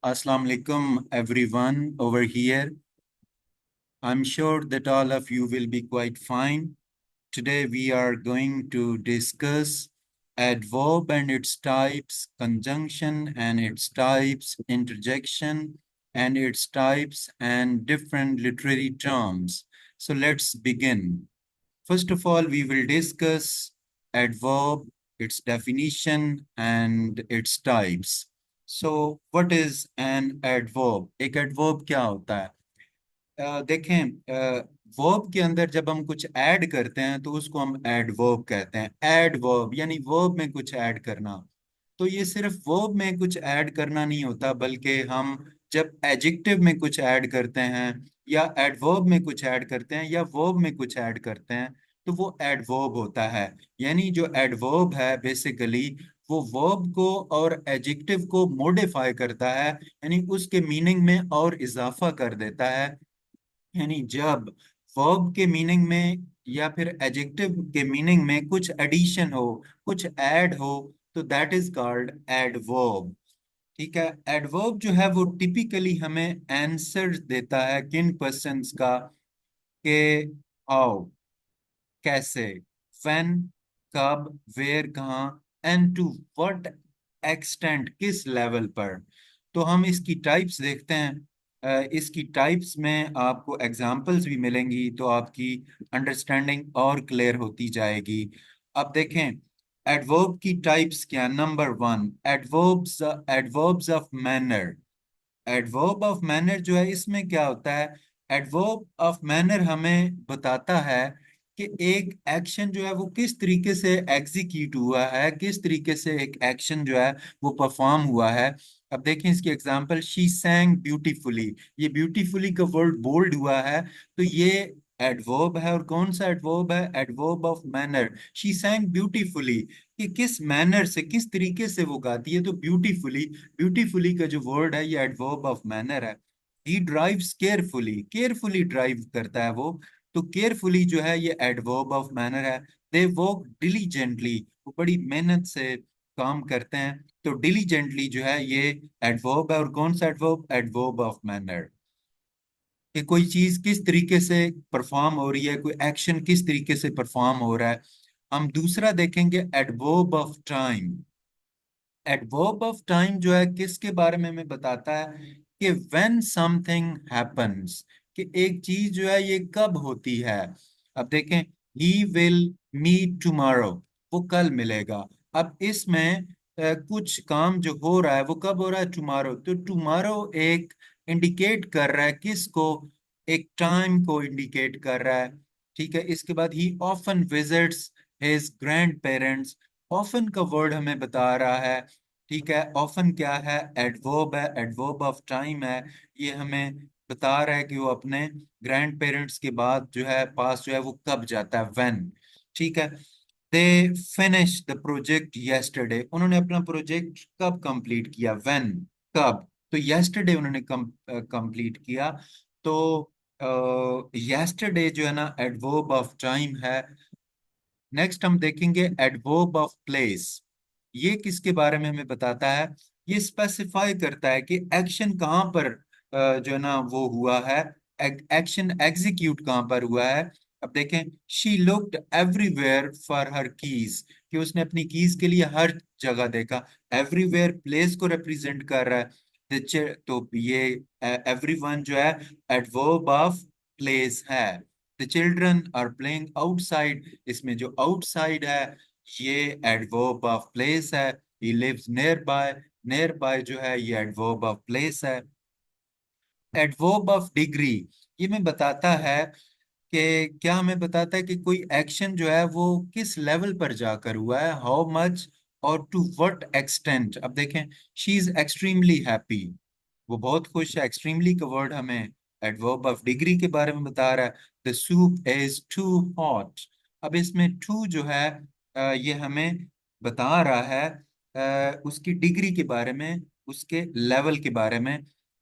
Assalamu alaikum everyone over here. I'm sure that all of you will be quite fine. Today we are going to discuss adverb and its types, conjunction and its types, interjection and its types, and different literary terms. So let's begin. First of all, we will discuss adverb, its definition, and its types. So, what is an adverb? एक adverb क्या होता है? देखें, verb के अंदर जब हम कुछ ऐड करते हैं तो उसको हम एडवर्ब कहते हैं। एडवर्ब यानी वर्ब में कुछ ऐड करना। तो ये सिर्फ वर्ब में कुछ ऐड करना नहीं होता, बल्कि हम जब एडजेक्टिव में कुछ ऐड करते हैं या एडवर्ब में कुछ ऐड करते हैं या वर्ब में कुछ ऐड करते हैं तो वो एडवर्ब होता है। यानी जो एडवर्ब है बेसिकली वो वर्ब को और एडजेक्टिव को मॉडिफाई करता है, यानी उसके मीनिंग में और इजाफा कर देता है। यानी जब वर्ब के मीनिंग में या फिर एडजेक्टिव के मीनिंग में कुछ एडिशन हो, कुछ ऐड हो, तो दैट इज कॉल्ड एडवर्ब। ठीक है। एडवर्ब जो है वो टिपिकली हमें आंसर देता है किन क्वेश्चंस का, के हाउ, कैसे, व्हेन, कब, वेयर, कहाँ, एंड टू व्हाट एक्सटेंट, किस लेवल पर। तो हम इसकी टाइप्स देखते हैं। इसकी टाइप्स में आपको एग्जांपल्स भी मिलेंगी तो आपकी अंडरस्टैंडिंग और क्लियर होती जाएगी। अब देखें एडवर्ब की टाइप्स क्या। Number one, adverbs adverbs of manner. Adverb of manner जो है इसमें क्या होता है, एडवर्ब ऑफ मैनर हमें बताता है कि एक एक्शन जो है वो किस तरीके से एग्जीक्यूट हुआ है, किस तरीके से एक एक्शन जो है वो परफॉर्म हुआ है। अब देखें इसकी एग्जांपल, शी सैंग ब्यूटीफुली। ये ब्यूटीफुली का वर्ड बोल्ड हुआ है, तो ये एडवर्ब है। और कौन सा एडवर्ब है? Adverb of manner. She सैंग beautifully, कि किस मैनर से, किस तरीके से वो गाती है, तो ब्यूटीफुली। ब्यूटीफुली का जो वर्ड है ये एडवर्ब ऑफ मैनर है। ही ड्राइव्स केयरफुली, केयरफुली ड्राइव करता है वो, तो केयरफुली जो है ये एडवर्ब ऑफ मैनर है। दे वर्क डिलीजेंटली, वो बड़ी मेहनत से काम करते हैं, तो डिलीजेंटली जो है ये एडवर्ब है। और कौन सा एडवर्ब? एडवर्ब ऑफ मैनर, कि कोई चीज किस तरीके से परफॉर्म हो रही है, कोई एक्शन किस तरीके से परफॉर्म हो रहा है। हम दूसरा देखेंगे adverb of time. Adverb of time जो है किसके बारे में हमें बताता है कि व्हेन समथिंग हैपेंस, कि एक चीज जो है ये कब होती है। अब देखें, ही विल मीट टुमारो, वो कल मिलेगा। अब इसमें कुछ काम जो हो रहा है वो कब हो रहा है? टुमारो। तो टुमारो एक इंडिकेट कर रहा है किसको? एक टाइम को इंडिकेट कर रहा है। ठीक है। इसके बाद ही often visits his grand parents. Often का वर्ड हमें बता रहा है। ठीक है। ऑफन क्या है? एडवर्ब है, एडवर्ब ऑफ टाइम है। ये हमें बता रहा है कि वो अपने ग्रैंड पेरेंट्स के बाद जो है पास जो है वो कब जाता है, व्हेन। ठीक है। They finish the project yesterday, उन्होंने अपना प्रोजेक्ट कब कंप्लीट किया? व्हेन, कब। तो यस्टरडे उन्होंने कंप्लीट किया। तो यस्टरडे जो है ना एडवर्ब ऑफ टाइम है। नेक्स्ट हम देखेंगे एडवर्ब ऑफ प्लेस। ये किसके बारे में हमें बताता है? ये स्पेसिफाई करता है कि एक्शन कहाँ पर जो है ना वो हुआ है, एक्शन एग्जीक्यूट कहाँ पर हुआ है। अब देखें, she looked everywhere for her keys, कि उसने अपनी कीज के लिए हर जगह देखा। एवरीवेयर प्लेस को रिप्रेजेंट कर रहा है। तो ये एवरीवन जो है एडवर्ब ऑफ प्लेस है। The children are playing outside, इसमें जो आउटसाइड है ये एडवर्ब ऑफ प्लेस है। He lives nearby, nearby जो है ये एडवर्ब ऑफ प्लेस है। एडवर्ब ऑफ डिग्री, ये में बताता है कि क्या हमें बताता है कि कोई एक्शन जो है वो किस लेवल पर जाकर हुआ है, हाउ मच और टू व्हाट एक्सटेंट। अब देखें, शी इज एक्सट्रीमली हैप्पी, वो बहुत खुश है। एक्सट्रीमली का वर्ड हमें एडवर्ब ऑफ डिग्री के बारे में बता रहा है। The soup is too hot. अब इसमें टू जो है ये हमें बता रहा है उसकी डिग्री के बारे में, उसके लेवल के बारे में।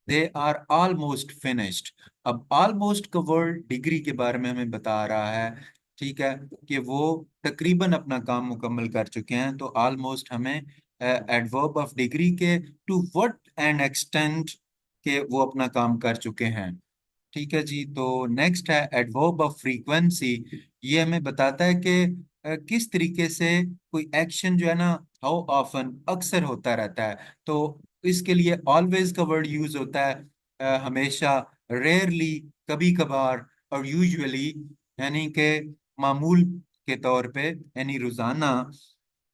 They are almost finished. अब ऑलमोस्ट का वर्ड डिग्री के बारे में हमें बता रहा है। ठीक है, कि वो तकरीबन अपना काम मुकम्मल कर चुके हैं, तो ऑलमोस्ट हमें एडवर्ब ऑफ डिग्री के, टू व्हाट एंड एक्सटेंट के वो अपना काम कर चुके हैं। ठीक है जी। तो नेक्स्ट है एडवर्ब ऑफ फ्रीक्वेंसी। ये हमें बताता है कि किस तरीके से कोई एक्शन जो है ना, हाउ ऑफन, अक्सर होता रहता है। तो इसके लिए ऑलवेज का वर्ड यूज होता है, हमेशा, रेयरली, कभी कभार, और यूजुअली यानी कि मामूल के तौर पे, यानी रोजाना।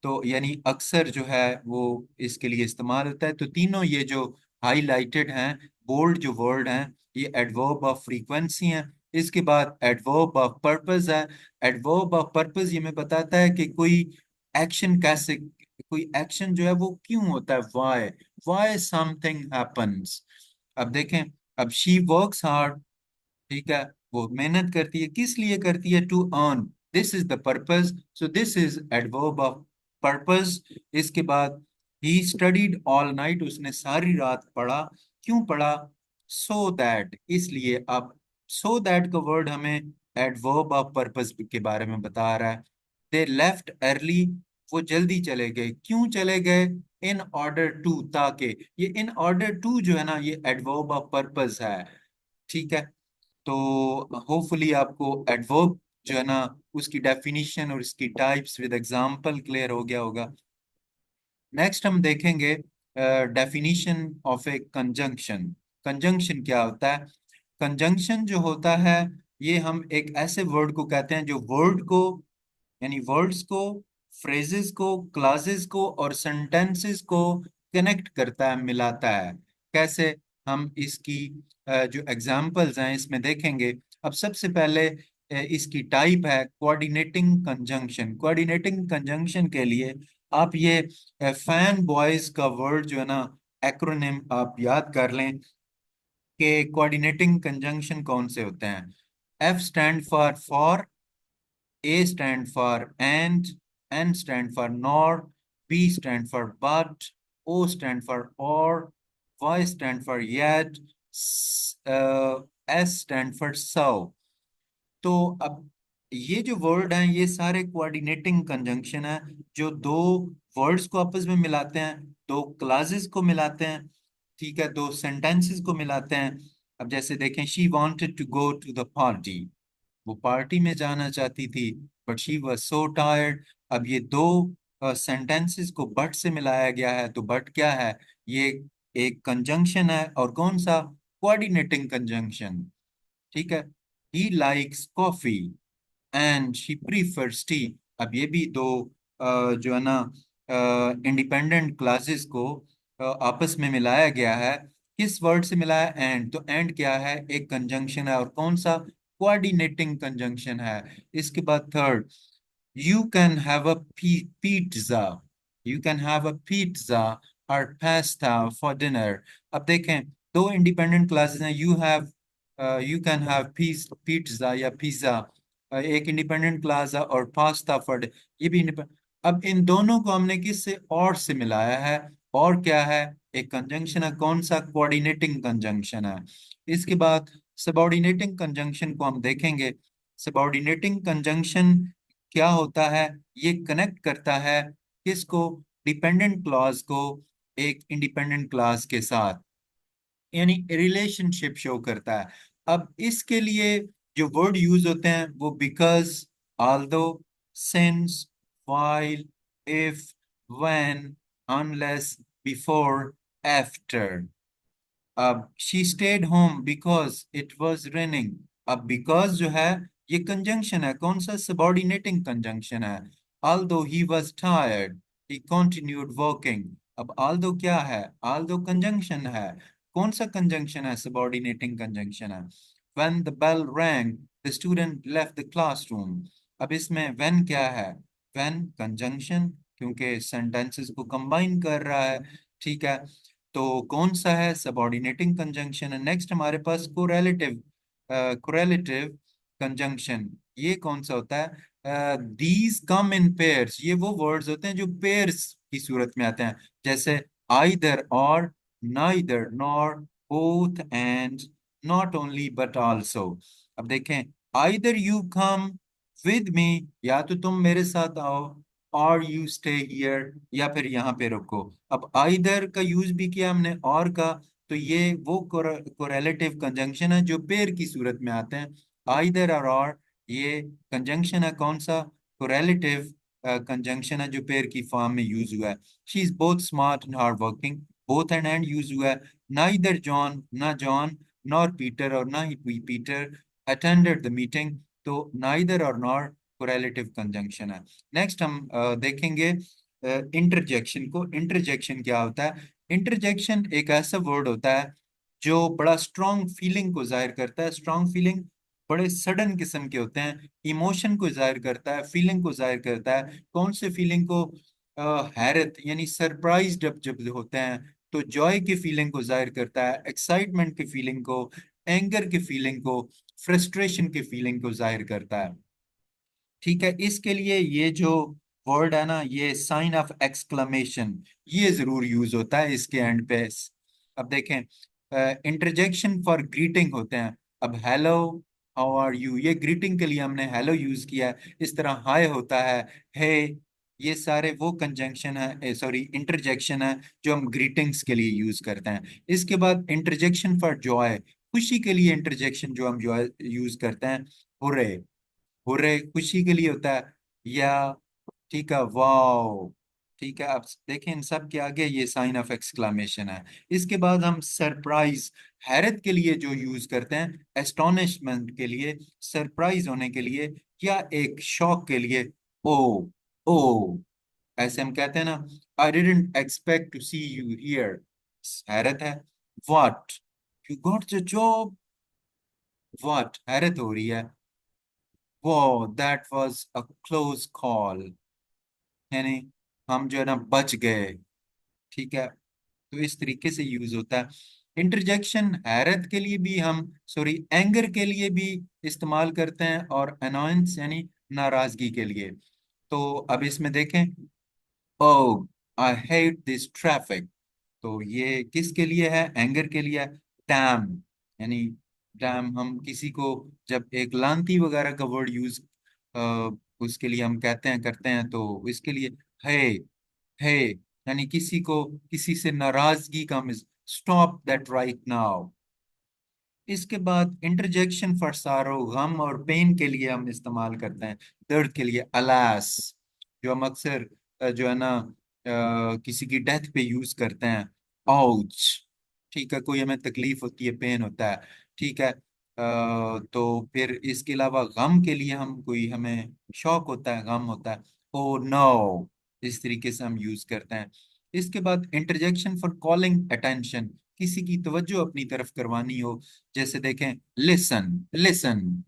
तो यानी अक्सर जो है वो इसके लिए इस्तेमाल होता है। तो तीनों ये जो हाईलाइटेड हैं, बोल्ड जो वर्ड हैं, ये एडवर्ब ऑफ फ्रीक्वेंसी हैं। इसके बाद एडवर्ब ऑफ पर्पस है। एडवर्ब ऑफ पर्पस ये हमें बताता है कि कोई एक्शन कैसे, कोई एक्शन जो है वो क्यों होता है, वाई, वाई समथिंग हैपन्स। अब देखें, अब शी वर्क्स हार्ड, ठीक है, वो मेहनत करती है, किस लिए करती है, to earn, this is the purpose, so this is adverb of purpose. इसके बाद ही स्टडीड ऑल नाइट, उसने सारी रात पढ़ा, क्यों पढ़ा, सो दैट, इसलिए। अब सो दैट का वर्ड हमें एडवर्ब ऑफ पर्पस के बारे में बता रहा है। दे लेफ्ट अर्ली, वो जल्दी चले गए, क्यों चले गए, इन ऑर्डर टू, ताकि। ये इन ऑर्डर टू जो है ना, ये एडवर्ब ऑफ पर्पस है। ठीक है। तो होपफुली आपको एडवर्ब जो है ना, उसकी डेफिनेशन और इसकी टाइप्स विद एग्जांपल क्लियर हो गया होगा। नेक्स्ट हम देखेंगे definition of A conjunction. Conjunction क्या होता है? कंजंक्शन जो होता है, ये हम एक ऐसे वर्ड को कहते हैं जो वर्ड को, यानी वर्ड्स को, फ्रेजेस को, क्लासेस को और सेंटेंसेस को कनेक्ट करता है, मिलाता है। कैसे? हम इसकी जो एग्जांपल्स हैं इसमें देखेंगे। अब सबसे पहले इसकी टाइप है कोऑर्डिनेटिंग कंजंक्शन। कोऑर्डिनेटिंग कंजंक्शन के लिए आप ये फैन बॉयज का वर्ड जो है ना, एक्रोनिम आप याद कर लें कि कोऑर्डिनेटिंग कंजंक्शन कौन से होते हैं। F stand for, A stand for and, N stand for nor, B stand for but, O stand for or, Y stand for yet, S stand for so। तो अब ये जो वर्ड हैं ये सारे कोऑर्डिनेटिंग कंजंक्शन है, जो दो वर्ड्स को आपस में मिलाते हैं, दो क्लासेस को मिलाते हैं, ठीक है, दो सेंटेंसेस को मिलाते हैं। अब जैसे देखें, she wanted to go to the party, वो पार्टी में जाना चाहती थी, but she was so tired. अब ये दो सेंटेंसेस को बट से मिलाया गया है, तो बट क्या है, ये एक कंजंक्शन है, और कौन सा, कोऑर्डिनेटिंग कंजंक्शन। ठीक है। He likes coffee and she prefers T. अब ये भी दो जो है ना इंडिपेंडेंट क्लासेस को आपस में मिलाया गया है। किस वर्ड से मिलाया, एंड। तो एंड क्या है, एक कंजंक्शन है, और कौन सा, कोऑर्डिनेटिंग कंजंक्शन है। इसके बाद third, you can have a pizza, you can have a pizza और पास्ता फॉर डिनर। अब देखें, दो इंडिपेंडेंट क्लासेस हैं, यू कैन हैव पिज्जा या पिज्जा, एक इंडिपेंडेंट क्लास है, और पास्ता फॉर, ये भी independent। अब इन दोनों को हमने किससे, और से मिलाया है, और क्या है, एक कंजंक्शन है, कौन सा, कोऑर्डिनेटिंग कंजंक्शन है। इसके बाद सबऑर्डिनेटिंग कंजंक्शन को हम देखेंगे। सबऑर्डिनेटिंग कंजंक्शन क्या होता है, ये कनेक्ट करता है किसको, डिपेंडेंट क्लॉज को एक इंडिपेंडेंट क्लॉज के साथ, यानी रिलेशनशिप शो करता है। अब इसके लिए जो वर्ड यूज होते हैं वो because, although, since, while, if, when, unless, before, after. अब she stayed home because it was raining. अब बिकॉज जो है ये कंजंक्शन है, कौन सा, सबऑर्डिनेटिंग कंजंक्शन है। although he was tired he continued working। अब although क्या है, although कंजंक्शन है, कौन सा कंजंक्शन है, सबऑर्डिनेटिंग कंजंक्शन है। when the bell rang the student left the classroom। अब इसमें when क्या है, when कंजंक्शन, क्योंकि सेंटेंसेस को कंबाइन कर रहा है। ठीक है। तो कौन सा है, सबऑर्डिनेटिंग कंजंक्शन है। नेक्स्ट हमारे पास कोरेलेटिव, कोरेलेटिव कंजंक्शन, ये कौन सा होता है, दीज कम इन पेयर्स। ये वो वर्ड्स होते हैं जो पेयर्स की सूरत में आते हैं, जैसे आइदर और, neither nor, both and, not only but also. अब देखें, either you come with me, या तो तुम मेरे साथ आओ, और यू स्टे हियर, या फिर यहाँ पे रुको। अब आइदर का यूज भी किया हमने और का, तो ये वो कोरेलेटिव कंजंक्शन है जो पेयर की सूरत में आते हैं। आइदर और ये कंजंक्शन है कौन सा, कोरेलेटिव कंजंक्शन है जो पेयर की फॉर्म में यूज हुआ है। She is both smart and hard working, both and use हुआ है। नाइदर जॉन, ना जॉन, नॉर पीटर, और ना ही पीटर अटेंडेड द मीटिंग। तो नाइदर और नॉर कोरेलेटिव कंजंक्शन है। नेक्स्ट हम देखेंगे इंटरजेक्शन को। इंटरजेक्शन क्या होता है? इंटरजेक्शन एक ऐसा वर्ड होता है जो बड़ा स्ट्रॉन्ग फीलिंग को जाहिर करता है। स्ट्रॉन्ग फीलिंग बड़े सडन किस्म के होते हैं, इमोशन को जाहिर करता है, फीलिंग को जाहिर करता है। कौन से फीलिंग को? हैरत यानी सरप्राइज जब जब होते हैं तो जॉय की फीलिंग को जाहिर करता है, एक्साइटमेंट की फीलिंग को, एंगर की फीलिंग को, फ्रस्ट्रेशन की फीलिंग को जाहिर करता है। ठीक है, इसके लिए ये जो वर्ड है ना, ये साइन ऑफ एक्सक्लेमेशन, ये जरूर यूज होता है इसके एंड पे। अब देखें, इंटरजेक्शन फॉर ग्रीटिंग होते हैं। अब हेलो, हाउ आर यू, ये ग्रीटिंग के लिए हमने हेलो यूज किया है। इस तरह हाय होता है, हे, ये सारे वो कंजंक्शन है, सॉरी इंटरजेक्शन है जो हम ग्रीटिंग्स के लिए यूज करते हैं। इसके बाद इंटरजेक्शन फॉर जॉय, खुशी के लिए इंटरजेक्शन जो हम जॉय यूज करते हैं, हुर्रे, हुर्रे खुशी के लिए होता है। या ठीक है, वाओ। ठीक है, अब देखें इन सब के आगे ये साइन ऑफ एक्सक्लामेशन है। इसके बाद हम सरप्राइज, हैरत के लिए जो यूज करते हैं, एस्टोनिशमेंट के लिए, सरप्राइज होने के लिए, या एक शॉक के लिए, ओ, ओ, ऐसे हम कहते हैं ना, I didn't expect to see you here, हैरत है। What, you got the job, what, हैरत हो रही है। वो, that was a close call, यानी हम जो है ना बच गए। ठीक है, तो इस तरीके से यूज होता है। इंटरजेक्शन हैरत के लिए भी हम, सॉरी एंगर के लिए भी इस्तेमाल करते हैं, और अनॉयंस यानी नाराजगी के लिए। तो अब इसमें देखें, ओ, आई हेट दिस ट्रैफिक, तो ये किसके लिए है? एंगर के लिए। डैम, यानी डैम हम किसी को जब एक लांती वगैरह का वर्ड यूज उसके लिए हम कहते हैं, करते हैं, तो इसके लिए है, है, यानी किसी को किसी से नाराजगी का, स्टॉप दैट राइट नाउ। इसके बाद इंटरजेक्शन फॉर सारो, गम और पेन के लिए हम इस्तेमाल करते हैं। दर्द के लिए अलास, जो हम अक्सर जो है ना किसी की डेथ पे यूज करते हैं। आउच, ठीक है, कोई हमें तकलीफ होती है, पेन होता है। ठीक है, तो फिर इसके अलावा गम के लिए हम, कोई हमें शौक होता है, गम होता है, ओ नो, इस तरीके से हम यूज करते हैं। इसके बाद इंटरजेक्शन फॉर कॉलिंग अटेंशन, किसी की तवज्जो अपनी तरफ करवानी हो, जैसे देखें, listen, listen,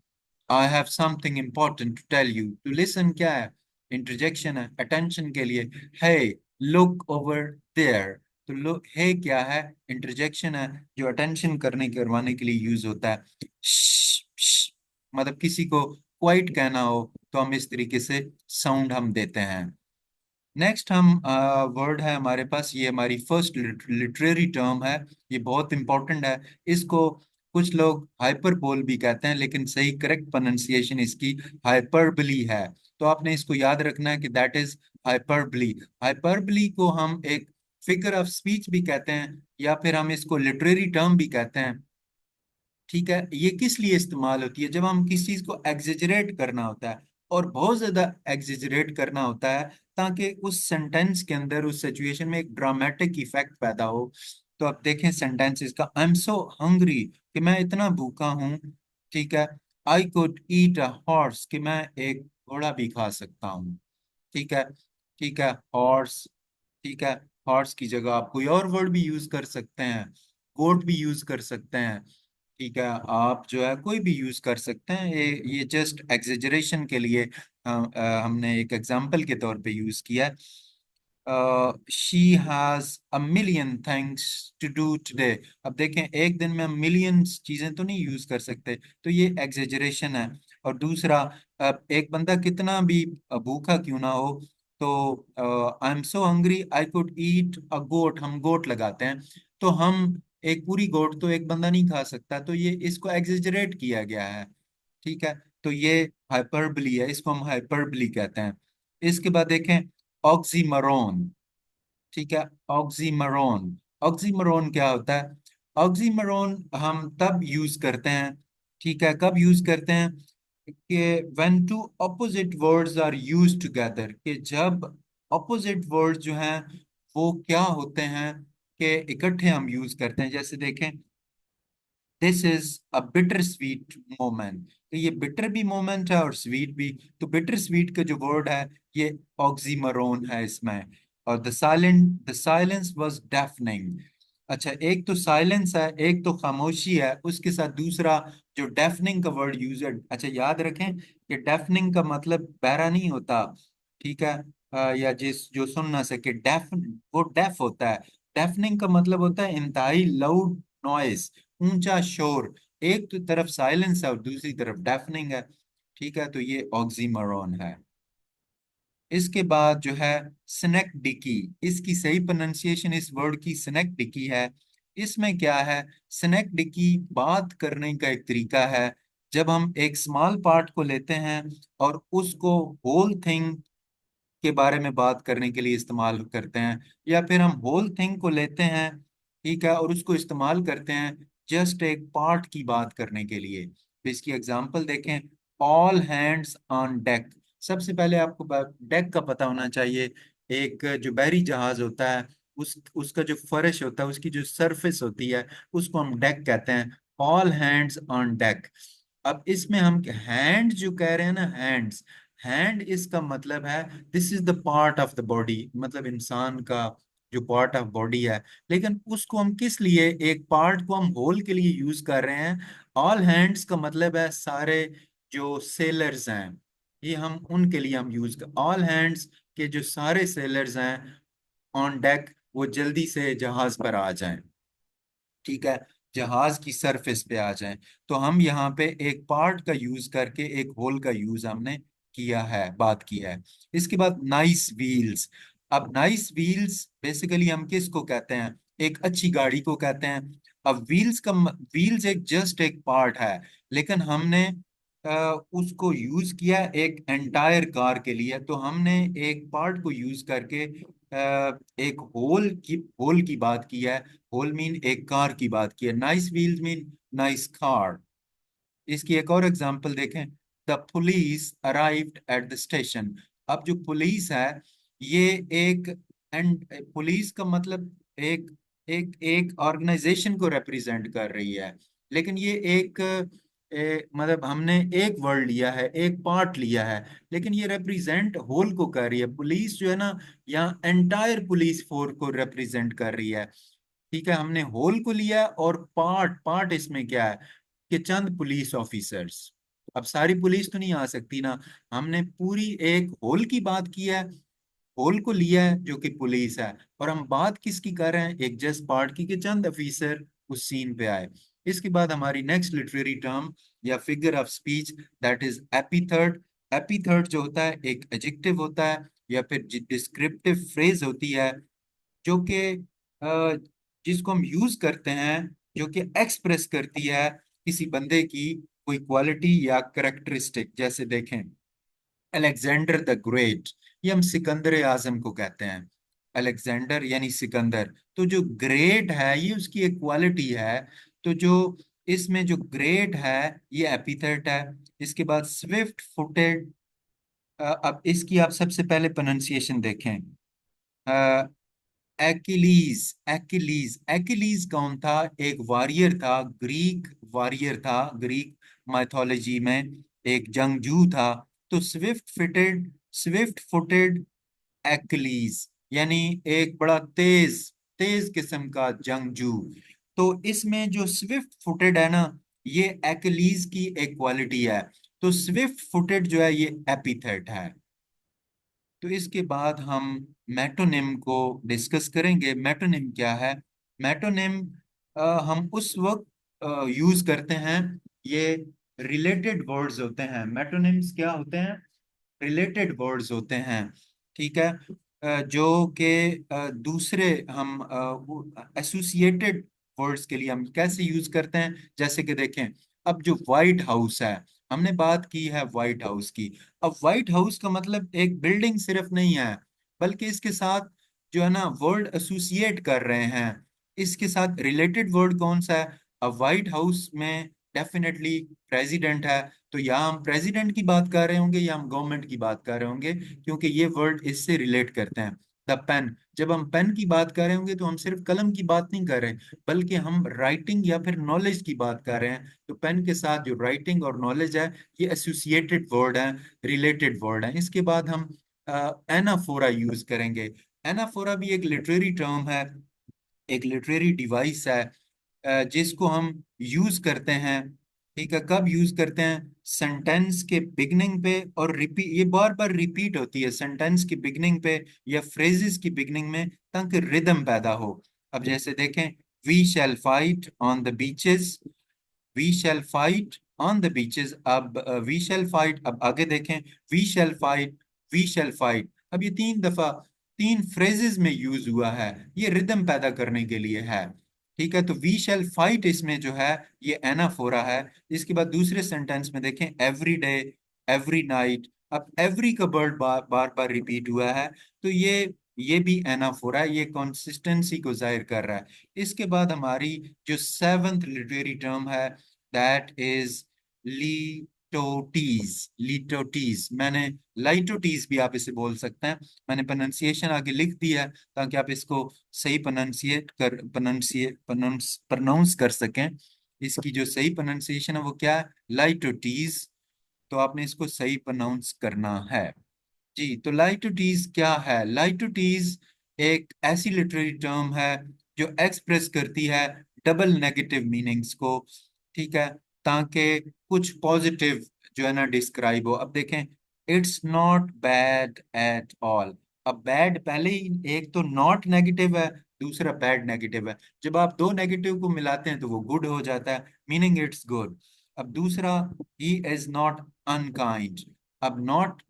I have something important to tell you. तो लिसन क्या है? इंटरजेक्शन है अटेंशन के लिए। है, लुक ओवर देयर, तो लुक, है क्या है? इंटरजेक्शन है जो अटेंशन करने करवाने के लिए यूज होता है। श्श, श्श, मतलब किसी को क्वाइट कहना हो तो हम इस तरीके से साउंड हम देते हैं। नेक्स्ट हम वर्ड है हमारे पास, ये हमारी फर्स्ट लिटरेरी टर्म है, ये बहुत इंपॉर्टेंट है। इसको कुछ लोग हाइपरबोल भी कहते हैं, लेकिन सही करेक्ट प्रोनाउंसिएशन इसकी हाइपरबली है। तो आपने इसको याद रखना है कि दैट इज हाइपरबली। हाइपरबली को हम एक फिगर ऑफ स्पीच भी कहते हैं, या फिर हम इसको लिटरेरी टर्म भी कहते हैं। ठीक है, ये किस लिए इस्तेमाल होती है? जब हम किसी चीज को एग्जेजरेट करना होता है, और बहुत ज्यादा एग्जेजरेट करना होता है, ताकि उस सेंटेंस के अंदर, उस सिचुएशन में एक ड्रामेटिक इफेक्ट पैदा हो। तो अब देखें सेंटेंसेस का, आई एम सो हंग्री, कि मैं इतना भूखा हूं। ठीक है, आई कुड ईट अ हॉर्स, कि मैं एक घोड़ा भी खा सकता हूँ। ठीक है, ठीक है, हॉर्स। ठीक है, हॉर्स की जगह आप कोई और वर्ड भी यूज कर सकते हैं, गोट भी यूज कर सकते हैं। ठीक है, आप जो है कोई भी यूज कर सकते हैं, ये जस्ट एग्जेजरेशन के लिए हमने एक एग्जांपल के तौर पे यूज किया। She has a million things to do today. अब देखें, एक दिन में हम मिलियंस चीजें तो नहीं यूज कर सकते, तो ये एग्जेजरेशन है। और दूसरा, एक बंदा कितना भी भूखा क्यों ना हो, तो I am so hungry I could eat a goat, हम गोट लगाते हैं, तो हम एक पूरी गोट तो एक बंदा नहीं खा सकता, तो ये इसको एग्जेजरेट किया गया है। ठीक है, तो ये हाइपरबली है, इसको हम हाइपरबली कहते हैं। इसके बाद देखें, ऑक्सीमरोन। ठीक है, ऑक्सीमरोन। ऑक्सीमरोन क्या होता है? ऑक्सीमरोन हम तब यूज करते हैं, ठीक है, कब यूज करते हैं कि when two opposite words are use together, कि जब ऑपोजिट वर्ड्स जो हैं वो क्या होते हैं कि इकट्ठे हम यूज करते हैं। जैसे देखें, this is a bitter sweet moment, तो ये बिटर भी मोमेंट है और स्वीट भी। तो बिटर स्वीट का जो वर्ड है ये ऑक्सीमरोन है इसमें। और द साइलेंस वाज डेफनिंग। अच्छा, एक तो साइलेंस है, एक तो खामोशी है, उसके साथ दूसरा जो डेफनिंग का वर्ड यूज है। अच्छा, याद रखें कि डेफनिंग का मतलब बहरा नहीं होता, ठीक है, या जिस जो सुन ना सके, डेफ वो डेफ होता है। डेफनिंग का मतलब होता है इंतहाई लाउड नॉइस, ऊंचा शोर। एक तो तरफ साइलेंस है और दूसरी तरफ डेफनिंग है, ठीक है, तो ये ऑक्सीमोरॉन है। इसके बाद जो है स्नेक्डिकी, इसकी सही प्रोनाउंसिएशन इस वर्ड की स्नेक्डिकी है। इसमें क्या है? स्नेक्डिकी बात करने का एक तरीका है। जब हम एक स्मॉल पार्ट को लेते हैं और उसको होल थिंग के बारे में बात करने के लिए इस्तेमाल करते हैं, या फिर हम होल थिंग को लेते हैं, ठीक है, और उसको इस्तेमाल करते हैं जस्ट एक पार्ट की बात करने के लिए। तो इसकी एग्जांपल देखें, ऑल हैंड्स ऑन डेक। सबसे पहले आपको डेक का पता होना चाहिए। एक जो बहरी जहाज होता है, उसका जो फर्श होता है, उसकी जो सरफेस होती है, उसको हम डेक कहते हैं। All hands on deck. अब इसमें हम हैंड जो कह रहे हैं ना, हैंड्स, हैंड इसका मतलब है this is the part of the body, मतलब इंसान का जो पार्ट ऑफ बॉडी है। लेकिन उसको हम किस लिए, एक पार्ट को हम होल के लिए यूज कर रहे हैं। ऑल हैंड्स का मतलब है सारे जो सेलर्स हैं, ये हम उनके लिए हम यूज कर, ऑल हैंड्स के जो सारे सेलर्स हैं ऑन डेक, वो जल्दी से जहाज पर आ जाएं, ठीक है, जहाज की सरफेस पे आ जाएं। तो हम यहाँ पे एक पार्ट का यूज करके एक होल का यूज हमने किया है, बात की है। इसके बाद नाइस व्हील्स। अब नाइस व्हील्स बेसिकली हम किसको कहते हैं? एक अच्छी गाड़ी को कहते हैं। अब व्हील्स का, व्हील्स एक जस्ट एक पार्ट है, लेकिन हमने उसको यूज किया एक एंटायर कार के लिए। तो हमने एक पार्ट को यूज करके एक होल की बात की है। होल मीन एक कार की बात की है। Nice wheels mean nice car. इसकी एक और एग्जांपल देखें, the police arrived at the station. अब जो पुलिस है ये एक, एंड पुलिस का मतलब एक एक एक ऑर्गेनाइजेशन को रिप्रेजेंट कर रही है। लेकिन ये एक मतलब हमने एक वर्ड लिया है, एक पार्ट लिया है, लेकिन ये रिप्रेजेंट होल को कर रही है। पुलिस जो है ना, यहाँ एंटायर पुलिस फोर्स को रिप्रेजेंट कर रही है, ठीक है। हमने होल को लिया और पार्ट, पार्ट इसमें क्या है कि चंद पुलिस ऑफिसर्स। अब सारी पुलिस तो नहीं आ सकती ना, हमने पूरी एक होल की बात की है, होल को लिया है जो कि पुलिस है, और हम बात किसकी कर रहे हैं? एक जस्ट पार्ट की, कि चंद ऑफिसर उस सीन पे आए। इसके बाद हमारी नेक्स्ट लिटरेरी टर्म या figure of speech, that is epithet. Epithet जो होता है एक एडजेक्टिव होता है या फिर डिस्क्रिप्टिव फ्रेज होती है, जो कि जिसको हम यूज करते हैं, जो कि एक्सप्रेस करती है किसी बंदे की कोई क्वालिटी या करेक्टरिस्टिक। जैसे देखें, अलेक्जेंडर द ग्रेट, ये हम सिकंदर आजम को कहते हैं। अलेक्जेंडर यानी सिकंदर, तो जो ग्रेट है ये उसकी एक क्वालिटी है। तो जो इसमें जो ग्रेट है ये एपिथेट है। इसके बाद स्विफ्ट फुटेड। अब इसकी आप सबसे पहले प्रोनाउंसिएशन देखें, एक्किलीज। एक्किलीज, एक्किलीज कौन था? एक वॉरियर था, ग्रीक वॉरियर था, ग्रीक माइथोलॉजी में एक जंगजू था। तो स्विफ्ट फुटेड एक्किलीज यानी एक बड़ा तेज तेज किस्म का जंगजू। तो इसमें जो स्विफ्ट फुटेड है ना, ये एक्किलीज की एक क्वालिटी है। तो स्विफ्ट फुटेड जो है ये एपिथेट है। तो इसके बाद हम मेटोनिम को डिस्कस करेंगे। मेटोनिम क्या है? मेटोनिम हम उस वक्त यूज करते हैं, ये रिलेटेड वर्ड्स होते हैं। मेटोनिम्स क्या होते हैं? रिलेटेड वर्ड्स होते हैं, ठीक है, जो कि दूसरे हम एसोसिएटेड वर्ड्स के लिए हम कैसे यूज करते हैं। जैसे कि देखें, अब जो व्हाइट हाउस है, हमने बात की है व्हाइट हाउस की। अब व्हाइट हाउस का मतलब एक बिल्डिंग सिर्फ नहीं है, बल्कि इसके साथ जो है ना वर्ड एसोसिएट कर रहे हैं। इसके साथ रिलेटेड वर्ड कौन सा है? अब व्हाइट हाउस में डेफिनेटली प्रेसिडेंट है, तो या हम प्रेसिडेंट की बात कर रहे होंगे या हम गवर्नमेंट की बात कर रहे होंगे, क्योंकि ये वर्ड इससे रिलेट करते हैं। द पेन, जब हम पेन की बात कर रहे होंगे तो हम सिर्फ कलम की बात नहीं कर रहे, बल्कि हम राइटिंग या फिर नॉलेज की बात कर रहे हैं। तो पेन के साथ जो राइटिंग और नॉलेज है, ये एसोसिएटेड वर्ड है, रिलेटेड वर्ड है। इसके बाद हम एनाफोरा यूज करेंगे। एनाफोरा भी एक लिटरेरी टर्म है, एक लिटरेरी डिवाइस है, जिसको हम यूज करते हैं। ठीक है, कब यूज करते हैं? सेंटेंस के बिगनिंग पे, और रिपीट, ये बार बार रिपीट होती है सेंटेंस की बिगनिंग पे या फ्रेजेस की बिगनिंग में, ताकि रिदम पैदा हो। अब जैसे देखें, we shall fight on the beaches, we shall fight on the beaches. अब वी शैल फाइट, अब आगे देखें, we shall fight, we shall fight. अब ये 3 दफा 3 फ्रेजेस में यूज हुआ है, ये रिदम पैदा करने के लिए है। ठीक है, तो वी शैल फाइट इसमें जो है ये एनाफोरा है। इसके बाद दूसरे सेंटेंस में देखें, एवरी डे, एवरी नाइट। अब एवरी का वर्ड बार बार बार रिपीट हुआ है, तो ये भी एनाफोरा है, ये कंसिस्टेंसी को जाहिर कर रहा है। इसके बाद हमारी जो सेवंथ लिटरेरी टर्म है, दैट इज लिटोटीज। लिटोटीज, मैंने लाइटोटीज भी आप इसे बोल सकते हैं, मैंने प्रोनाउंसिएशन आगे लिख दिया है ताकि आप इसको सही प्रोनाउंस कर सकें। इसकी जो सही प्रोनाउंसिएशन है वो क्या है? लाइटोटीज। तो आपने इसको सही प्रोनाउंस करना है। जी, तो लाइटोटीज क्या है? लाइटोटीज एक ऐसी लिटरेरी टर्म है जो एक्सप्रेस करती है डबल नेगेटिव मीनिंग्स को। ठीक है, ताकि कुछ पॉजिटिव जो है ना डिस्क्राइब हो। अब देखें, it's not bad at all. अब बैड पहले ही, एक तो नॉट नेगेटिव है, दूसरा बैड नेगेटिव है। जब आप दो नेगेटिव को मिलाते हैं तो वो गुड हो जाता है, मीनिंग इट्स गुड। अब दूसरा, ही इज नॉट अनकाइंड। अब नॉट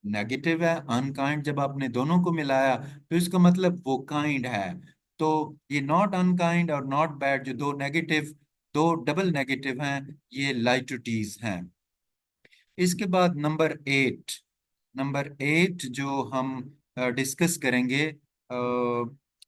नेगेटिव है, अनकाइंड, जब आपने दोनों को मिलाया तो इसका मतलब वो काइंड है। तो ये नॉट अनकाइंड और नॉट बैड, जो दो डबल नेगेटिव हैं, ये लाइटोटीज हैं। इसके बाद नंबर 8 जो हम डिस्कस करेंगे,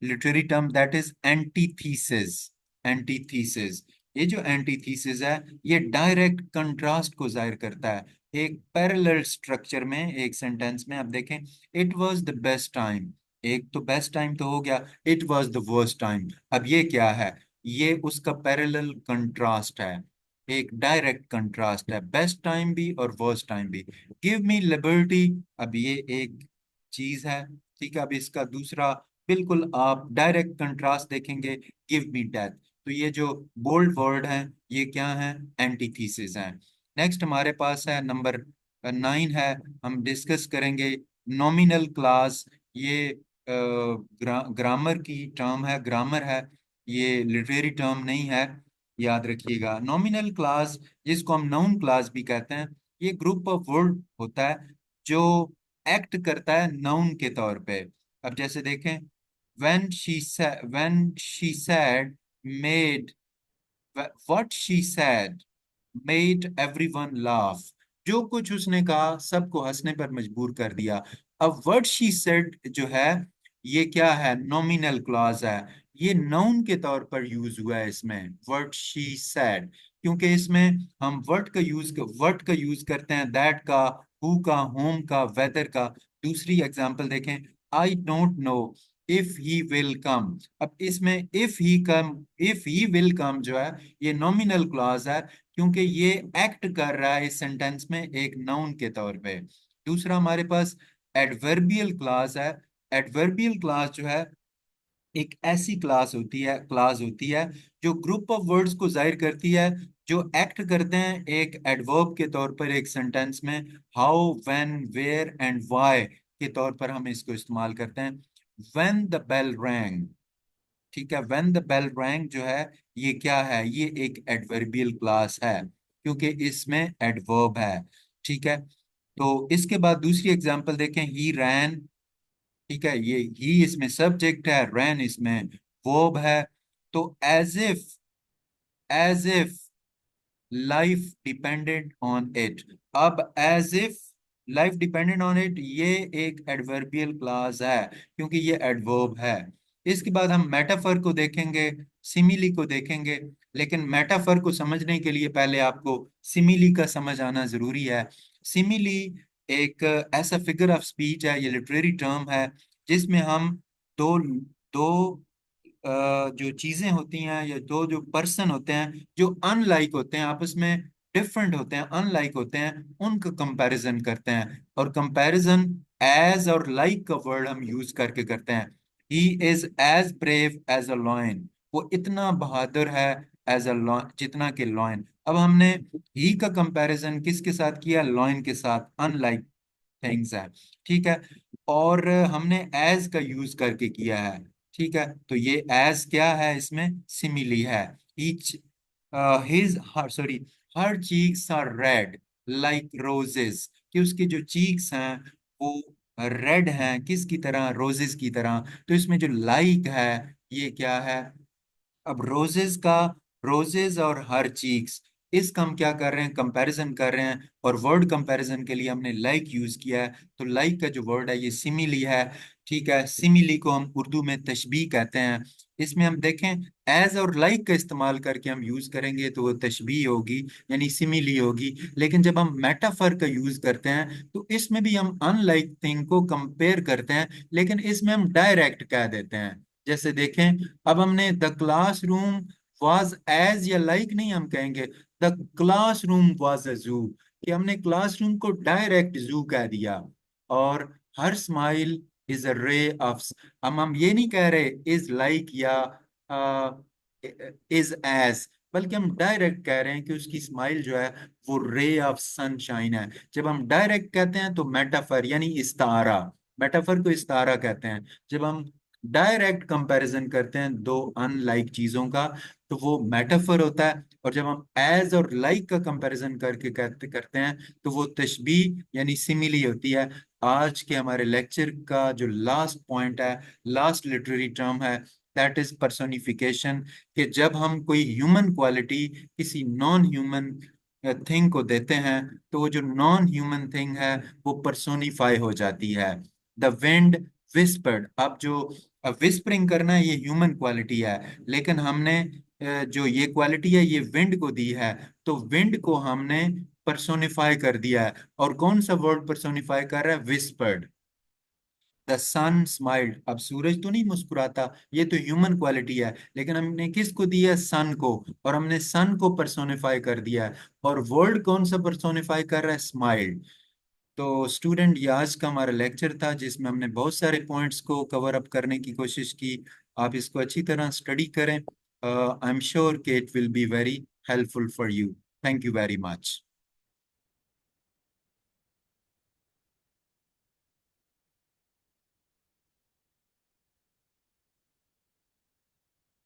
literary term, that is antithesis. Antithesis, ये जो एंटीथीसिस है, ये डायरेक्ट कंट्रास्ट को जाहिर करता है एक पैरेलल स्ट्रक्चर में, एक सेंटेंस में। अब देखें, it was the best time. एक तो बेस्ट टाइम तो हो गया, it was the worst time. अब ये क्या है? ये उसका पैरेलल कंट्रास्ट है, एक डायरेक्ट कंट्रास्ट है, बेस्ट टाइम भी और वर्स्ट टाइम भी। गिव मी लिबर्टी, अब ये एक चीज है। ठीक है, अब इसका दूसरा बिल्कुल आप डायरेक्ट कंट्रास्ट देखेंगे, गिव मी डेथ। तो ये जो बोल्ड वर्ड है, ये क्या है? एंटीथीसिस है। नेक्स्ट हमारे पास है नंबर 9 है, हम डिस्कस करेंगे नॉमिनल क्लास। ये ग्रामर की टर्म है, ग्रामर है, ये लिटरेरी टर्म नहीं है, याद रखिएगा। नॉमिनल क्लास, जिसको हम नाउन क्लास भी कहते हैं, ये ग्रुप ऑफ वर्ड होता है जो एक्ट करता है नाउन के तौर पे। अब जैसे देखें, when she said made what she said made everyone laugh। जो कुछ उसने कहा सबको हंसने पर मजबूर कर दिया। अब what she said जो है, ये क्या है? नॉमिनल क्लॉज है, ये नाउन के तौर पर यूज हुआ है इसमें, what she said। क्योंकि इसमें हम वर्ड का यूज करते हैं, दैट का, हु का, होम का, वेदर का। दूसरी एग्जांपल देखें, I don't know if he will come. अब इसमें इफ ही विल कम जो है, ये नॉमिनल क्लॉज है, क्योंकि ये एक्ट कर रहा है इस सेंटेंस में एक नाउन के तौर पे। दूसरा हमारे पास एडवर्बियल क्लास है। एडवर्बियल क्लास जो है, एक ऐसी क्लास होती है जो ग्रुप ऑफ वर्ड्स को जाहिर करती है, जो एक्ट करते हैं एक एडवर्ब के तौर पर एक सेंटेंस में। How, when, where and why के तौर पर हम इसको इस्तेमाल करते हैं। व्हेन द बेल रैंग, ठीक है, व्हेन द बेल रैंग जो है, ये क्या है? ये एक एडवर्बियल क्लास है, क्योंकि इसमें एडवर्ब है। ठीक है, तो इसके बाद दूसरी एग्जांपल देखें, ही रैन। ठीक है, ये ही इसमें सब्जेक्ट है, रैन इसमें वर्ब है। तो as if life depended on it. अब as if life dependent on it, ये एक एडवर्बियल क्लास है क्योंकि ये एडवर्ब है। इसके बाद हम मेटाफर को देखेंगे, सिमिली को देखेंगे। लेकिन मेटाफर को समझने के लिए पहले आपको सिमिली का समझ आना जरूरी है। सिमिली एक ऐसा फिगर ऑफ स्पीच है, ये लिटरेरी टर्म है, जिसमें हम दो दो जो चीजें होती हैं या दो जो पर्सन होते हैं जो अनलाइक होते हैं, आपस में डिफरेंट होते हैं, अनलाइक होते हैं, उनका कंपैरिजन करते हैं। और कंपैरिजन एज और लाइक का वर्ड हम यूज करके करते हैं। He is as brave as a lion, वो इतना बहादुर है एज अ लॉयन जितना कि लॉयन। अब हमने ही का कंपैरिजन किसके साथ किया? लॉयन के साथ, अनलाइक थिंग्स है। ठीक है। और हमने एज का यूज करके किया है। ठीक है, तो ये एज क्या है? इसमें सिमिली है। Each his sorry, her cheeks are red like roses, कि उसके जो चीक्स हैं वो रेड हैं, किसकी तरह? रोजेस की तरह। तो इसमें जो लाइक है ये क्या है? अब रोजेस का, रोजेस और हर चीक्स, इसका हम क्या कर रहे हैं? कंपैरिजन कर रहे हैं। और वर्ड कंपैरिजन के लिए हमने लाइक यूज किया है, तो लाइक का जो वर्ड है ये सिमिली है। ठीक है, सिमिली को हम उर्दू में तशबीह कहते हैं। इसमें हम देखें, एज और लाइक का इस्तेमाल करके हम यूज करेंगे तो वो तशबीह होगी, यानी सिमिली होगी। लेकिन जब हम मेटाफर का यूज करते हैं तो इसमें भी हम अनलाइक थिंग को कंपेयर करते हैं, लेकिन इसमें हम डायरेक्ट कह देते हैं। जैसे देखें, अब हमने द क्लासरूम वाज एज या लाइक नहीं हम कहेंगे, द क्लासरूम वाज अ जू, कि हमने क्लासरूम को डायरेक्ट जू कह दिया। और her smile is a ray of, हम ये नहीं कह रहे इज लाइक या इज एज, बल्कि हम डायरेक्ट कह रहे हैं कि उसकी स्माइल जो है वो रे ऑफ सनशाइन है। जब हम डायरेक्ट कहते हैं तो मेटाफर यानी इस्तारा, मेटाफर को इस्तारा कहते हैं। जब हम डायरेक्ट कंपैरिजन करते हैं दो अनलाइक चीजों का तो वो मेटाफर होता है। और जब हम एज और लाइक का कंपैरिजन करके कहते करते हैं तो वो तशबीह यानी सिमिली होती है। आज के हमारे लेक्चर का जो लास्ट पॉइंट है, लास्ट लिटरेरी टर्म है, दैट इज पर्सोनिफिकेशन। कि जब हम कोई ह्यूमन क्वालिटी किसी नॉन ह्यूमन थिंग को देते हैं तो वो जो नॉन ह्यूमन थिंग है वो पर्सोनिफाई हो जाती है। द विंड विस्पर्ड, अब जो विस्परिंग करना है ये ह्यूमन क्वालिटी है, लेकिन हमने जो ये क्वालिटी है ये विंड को दी है, तो विंड को हमने पर्सोनिफाई कर दिया है। और कौन सा वर्ड पर्सोनिफाई कर रहा है? विस्पर्ड। द सन स्माइल्ड, अब सूरज तो नहीं मुस्कुराता, ये तो ह्यूमन क्वालिटी है, लेकिन हमने किसको दिया है? सन को, और हमने सन को पर्सोनिफाई कर दिया है। और वर्ल्ड कौन सा पर्सोनिफाई कर रहा है? स्माइल्ड। तो स्टूडेंट, ये आज का हमारा लेक्चर था जिसमें हमने बहुत सारे पॉइंट्स को कवर अप करने की कोशिश की। आप इसको अच्छी तरह स्टडी करें। आई एम श्योर कि it will be very helpful for you. Thank you very much.